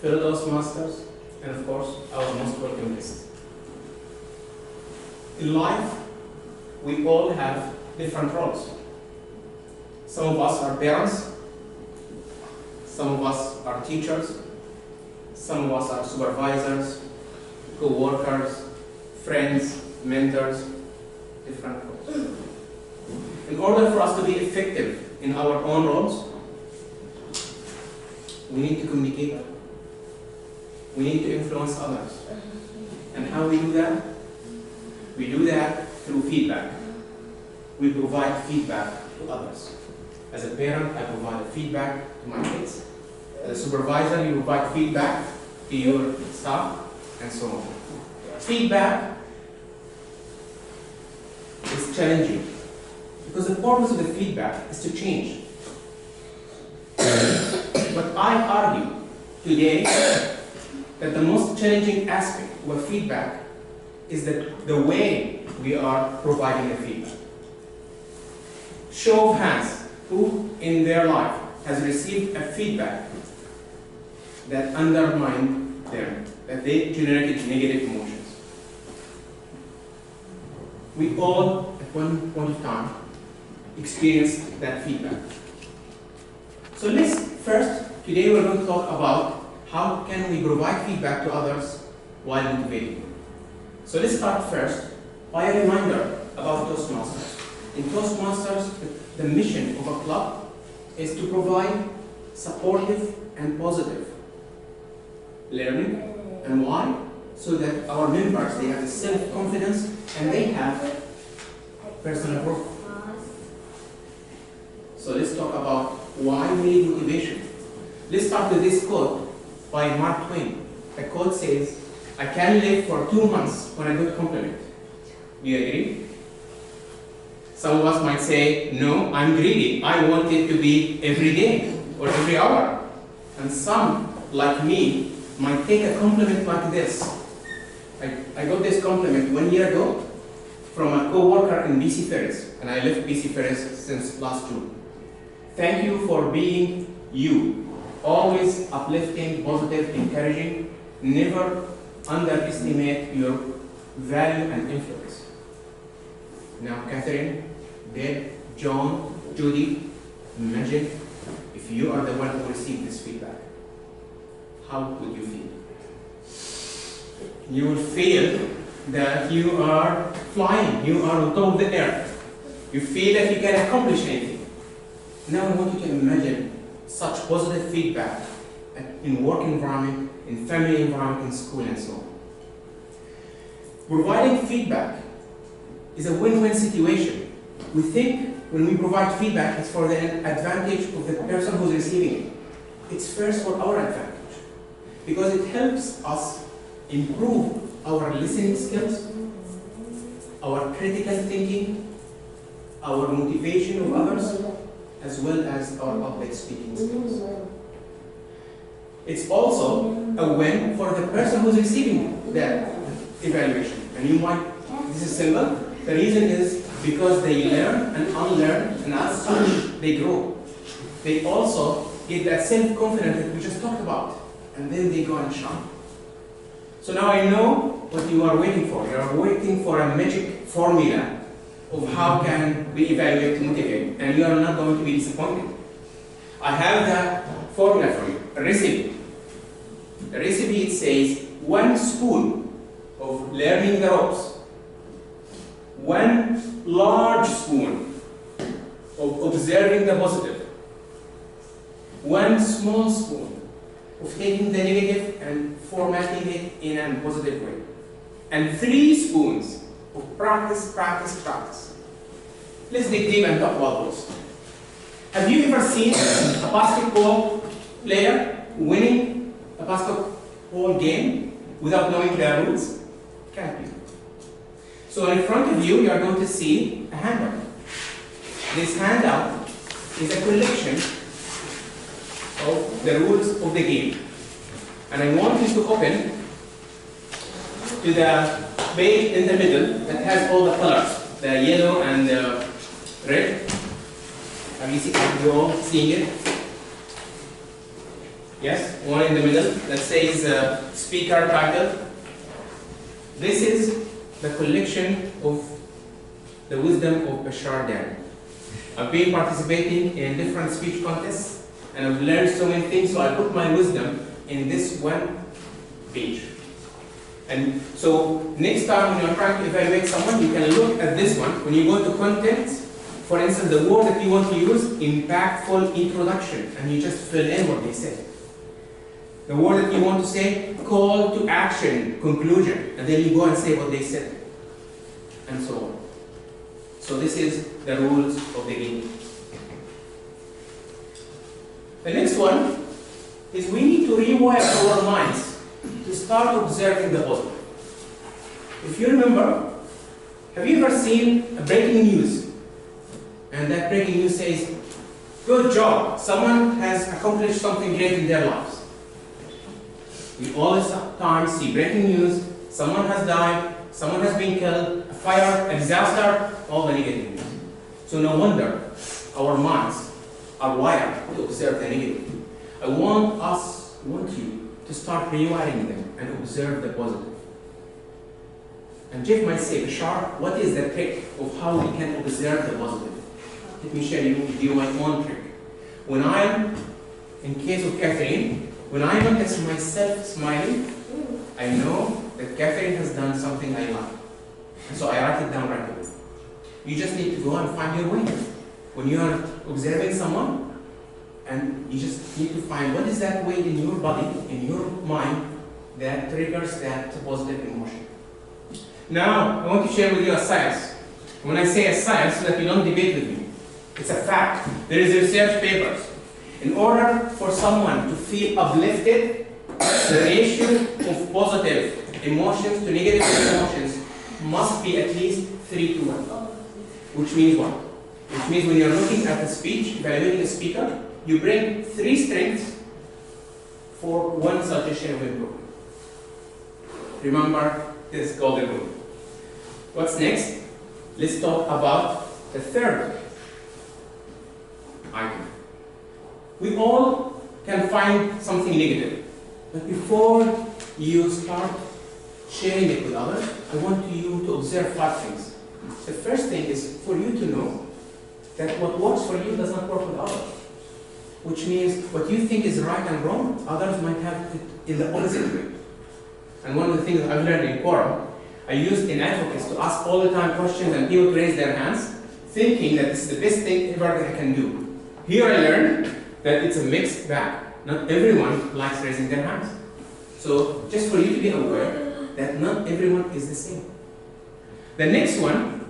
fellow Toastmasters, and of course, our most welcome guest. In life, we all have different roles. Some of us are parents, some of us are teachers, some of us are supervisors, co-workers, friends, mentors, different roles. In order for us to be effective in our own roles, we need to communicate. We need to influence others. And how we do that? We do that through feedback. We provide feedback to others. As a parent, I provide feedback to my kids. As a supervisor, you provide feedback to your staff, and so on. Feedback is challenging because the purpose of the feedback is to change. But I argue today that the most challenging aspect of feedback is that the way we are providing the feedback. Show of hands, who in their life has received a feedback that undermined them, that they generated negative emotions. We all, at one point in time, experienced that feedback. So today we're going to talk about how can we provide feedback to others while motivating them. So let's start first by a reminder about Toastmasters. In Toastmasters, the mission of a club is to provide supportive and positive learning. And why? So that our members, they have self-confidence and they have personal growth. So let's talk about why we need motivation. Let's start with this quote by Mark Twain. The quote says, "I can live for 2 months on a good compliment." Do you agree? Some of us might say, no, I'm greedy. I want it to be every day or every hour. And some, like me, might take a compliment like this. I got this compliment 1 year ago from a co-worker in BC Ferris, and I left BC Ferris since last June. "Thank you for being you. Always uplifting, positive, encouraging. Never underestimate your value and influence." Now, Catherine, Deb, John, Judy, imagine if you are the one who received this feedback. How would you feel? You will feel that you are flying, you are on top of the earth. You feel that you can accomplish anything. Now I want you to imagine such positive feedback in work environment, in family environment, in school, and so on. Providing feedback is a win-win situation. We think when we provide feedback, it's for the advantage of the person who's receiving it. It's first for our advantage, because it helps us improve our listening skills, our critical thinking, our motivation of others, as well as our public speaking skills. It's also a win for the person who's receiving that evaluation. And you might, this is simple, the reason is because they learn and unlearn, and as such, they grow. They also get that self-confidence that we just talked about, and then they go and shine. So now I know what you are waiting for. You are waiting for a magic formula of how can we evaluate to motivate, and you are not going to be disappointed. I have that formula for you, a recipe. The recipe, it says 1 spoon of learning the ropes, 1 large spoon of observing the positive, 1 small spoon of taking the negative and formatting it in a positive way, and 3 spoons of practice, practice, practice. Let's dig deep and talk about those. Have you ever seen a basketball player winning a basketball game without knowing the rules? Can't be. So in front of you, you are going to see a handout. This handout is a collection of the rules of the game. And I want you to open to the page in the middle that has all the colors, the yellow and the red. Have you all seen it? Yes, one in the middle that says speaker title. This is the collection of the wisdom of Bashar Dari. I've been participating in different speech contests and I've learned so many things, so I put my wisdom in this one page. And so next time when you're trying to evaluate someone, you can look at this one. When you go to content, for instance, the word that you want to use, impactful introduction, and you just fill in what they said. The word that you want to say, call to action, conclusion, and then you go and say what they said, and so on. So this is the rules of the game. The next one is we need to rewire our minds to start observing the positive. If you remember, have you ever seen a breaking news? And that breaking news says, good job, someone has accomplished something great in their lives. We all the time see breaking news, someone has died, someone has been killed, a fire, a disaster, all the negative news. So no wonder our minds are wired to observe the negative. I want you to start rewiring them and observe the positive. And Jeff might say, Bashar, what is the trick of how we can observe the positive? Let me share with you my own trick. When I am, in case of Catherine, when I notice myself smiling, I know that Catherine has done something I like. And so I write it down right away. You just need to go and find your way. When you are observing someone, and you just need to find what is that way in your body, in your mind, that triggers that positive emotion. Now, I want to share with you a science. When I say a science, so that you don't debate with me, it's a fact. There is research papers. In order for someone to feel uplifted, the ratio of positive emotions to negative emotions must be at least 3 to 1. Which means what? Which means when you're looking at a speech, evaluating a speaker, you bring 3 strengths for 1 suggestion of improvement. Remember this golden rule. What's next? Let's talk about the third item. We all can find something negative, but before you start sharing it with others, I want you to observe 5 things. The first thing is for you to know that what works for you does not work with others. Which means what you think is right and wrong, others might have it in the opposite way. And one of the things I've learned in Quorum, I used in advocates to ask all the time questions and people raise their hands, thinking that it's the best thing ever that I can do. Here I learned that it's a mixed bag. Not everyone likes raising their hands. So just for you to be aware that not everyone is the same. The next one,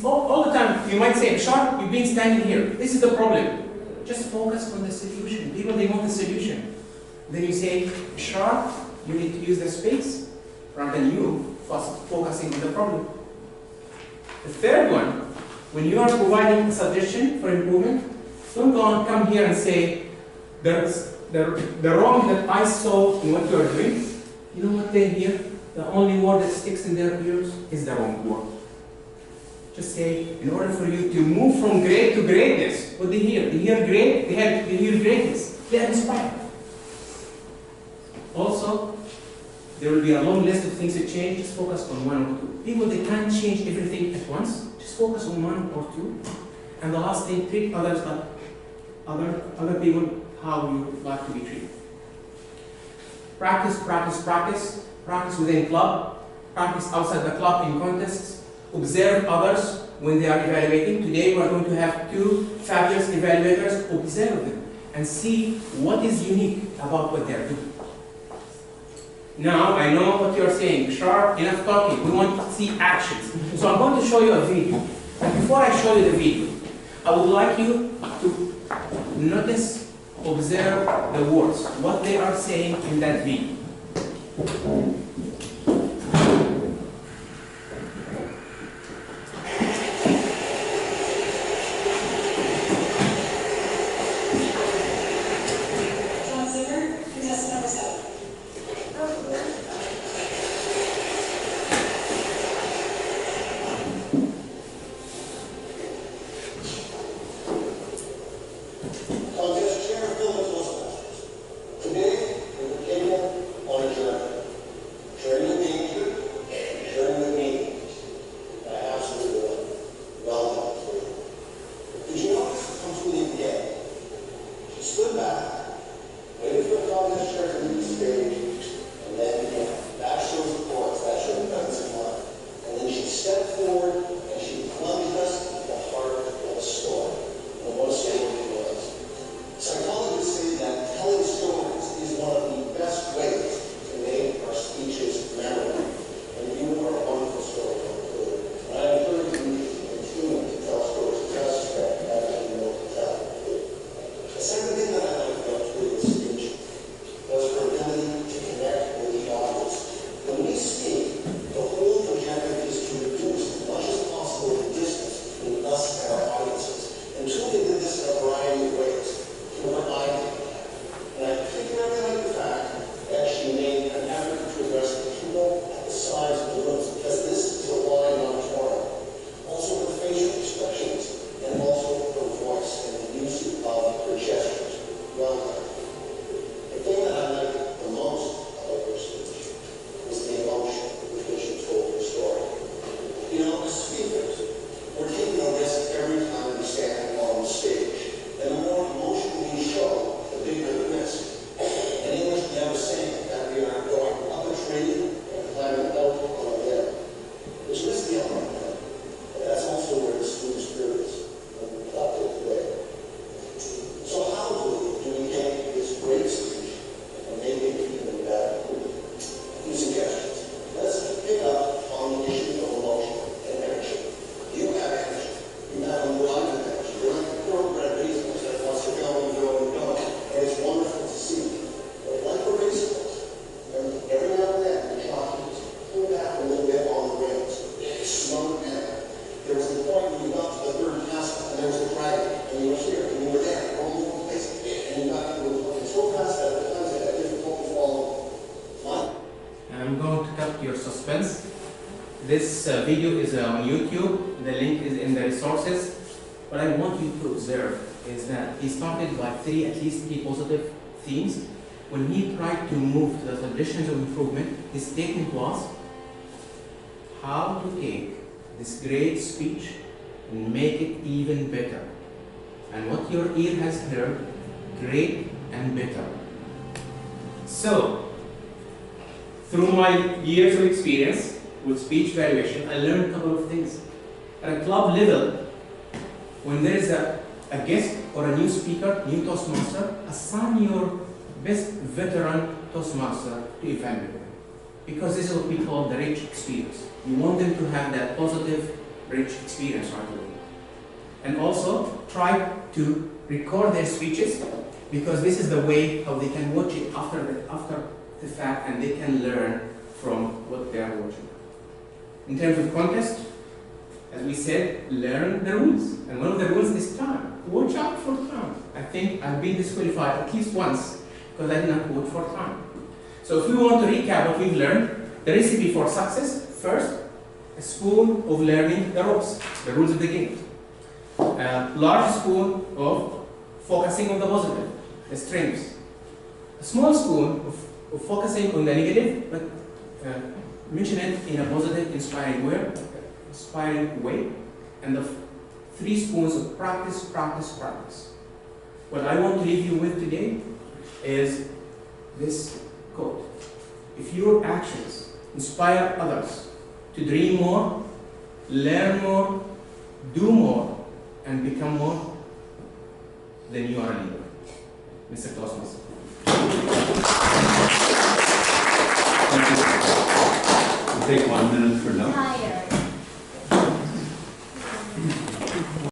all the time, you might say, Bashar, you've been standing here. This is the problem. Just focus on the solution. People, they want the solution. Then you say, Bashar, you need to use the space rather than you focusing on the problem. The third one, when you are providing a suggestion for improvement, don't come here and say, the wrong that I saw in what you are doing, you know what they hear? The only word that sticks in their ears is the wrong word. Just say, in order for you to move from great to greatness, what they hear? They hear great, they hear greatness. They are inspired. Also, there will be a long list of things to change. Just focus on 1 or 2. People, they can't change everything at once. Just focus on 1 or 2. And the last thing, treat others like other people how you like to be treated. Practice, practice, practice. Practice within club. Practice outside the club in contests. Observe others when they are evaluating. Today we are going to have 2 fabulous evaluators. Observe them and see what is unique about what they are doing. Now I know what you are saying. Bashar, enough talking. We want to see actions. So I'm going to show you a video. And before I show you the video, I would like you to notice, observe the words, what they are saying in that video. suspense. This video is on YouTube. The link is in the resources. What I want you to observe is that he started by at least three positive themes. When he tried to move to the traditions of improvement, his statement was how to take this great speech and make it even better. And what your ear has heard, great and better. So, through my years of experience with speech evaluation, I learned a couple of things. At a club level, when there is a guest or a new speaker, new Toastmaster, assign your best veteran Toastmaster to evaluate them. Because this is what we call the rich experience. You want them to have that positive, rich experience right away. And also, try to record their speeches, because this is the way how they can watch it after the fact, and they can learn from what they are watching. In terms of contest, as we said, learn the rules. And one of the rules is time. Watch out for time. I think I've been disqualified at least once because I did not watch for time. So if we want to recap what we've learned, the recipe for success: first, a spoon of learning the ropes, the rules of the game. A large spoon of focusing on the positive, the strengths. A small spoon of focusing on the negative, but mention it in a positive, inspiring way. And the 3 spoons of practice, practice, practice. What I want to leave you with today is this quote: if your actions inspire others to dream more, learn more, do more, and become more, then you are a leader. Mr. Toastmaster. Thank you. We'll take 1 minute for notes. Tired.